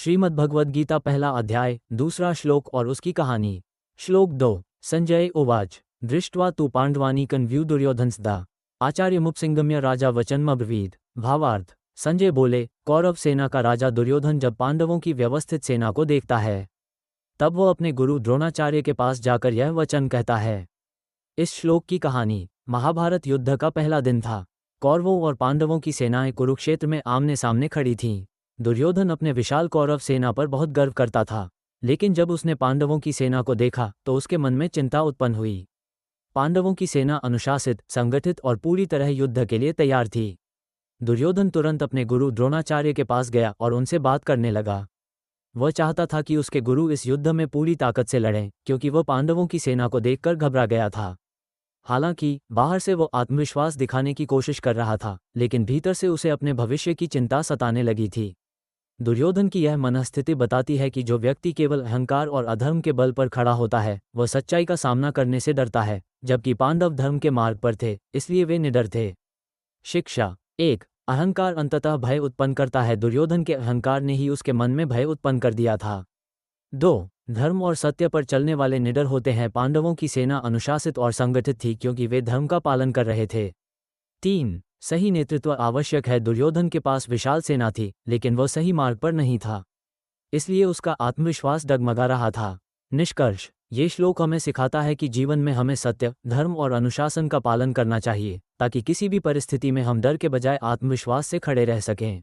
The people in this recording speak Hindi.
श्रीमद्भगवद्गीता पहला अध्याय दूसरा श्लोक और उसकी कहानी। श्लोक 2। संजय उवाच दृष्ट्वा तु पांडवानी कन्व्यू दुर्योधनस्दा आचार्यमुपसिंगम्य राजा वचनमब्रवीद। भावार्थ, संजय बोले, कौरव सेना का राजा दुर्योधन जब पांडवों की व्यवस्थित सेना को देखता है तब वह अपने गुरु द्रोणाचार्य के पास जाकर यह वचन कहता है। इस श्लोक की कहानी। महाभारत युद्ध का पहला दिन था। कौरवों और पांडवों की सेनाएं कुरुक्षेत्र में आमने सामने खड़ी थीं। दुर्योधन अपने विशाल कौरव सेना पर बहुत गर्व करता था, लेकिन जब उसने पांडवों की सेना को देखा तो उसके मन में चिंता उत्पन्न हुई। पांडवों की सेना अनुशासित, संगठित और पूरी तरह युद्ध के लिए तैयार थी। दुर्योधन तुरंत अपने गुरु द्रोणाचार्य के पास गया और उनसे बात करने लगा। वह चाहता था कि उसके गुरु इस युद्ध में पूरी ताकत से लड़ें, क्योंकि वह पांडवों की सेना को देखकर घबरा गया था। हालांकि बाहर से वो आत्मविश्वास दिखाने की कोशिश कर रहा था, लेकिन भीतर से उसे अपने भविष्य की चिंता सताने लगी थी। दुर्योधन की यह मनस्थिति बताती है कि जो व्यक्ति केवल अहंकार और अधर्म के बल पर खड़ा होता है वह सच्चाई का सामना करने से डरता है, जबकि पांडव धर्म के मार्ग पर थे, इसलिए वे निडर थे। शिक्षा 1। अहंकार अंततः भय उत्पन्न करता है। दुर्योधन के अहंकार ने ही उसके मन में भय उत्पन्न कर दिया था। 2। धर्म और सत्य पर चलने वाले निडर होते हैं। पांडवों की सेना अनुशासित और संगठित थी क्योंकि वे धर्म का पालन कर रहे थे। 3। सही नेतृत्व आवश्यक है। दुर्योधन के पास विशाल सेना थी, लेकिन वह सही मार्ग पर नहीं था, इसलिए उसका आत्मविश्वास डगमगा रहा था। निष्कर्ष, ये श्लोक हमें सिखाता है कि जीवन में हमें सत्य, धर्म और अनुशासन का पालन करना चाहिए, ताकि किसी भी परिस्थिति में हम डर के बजाय आत्मविश्वास से खड़े रह सकें।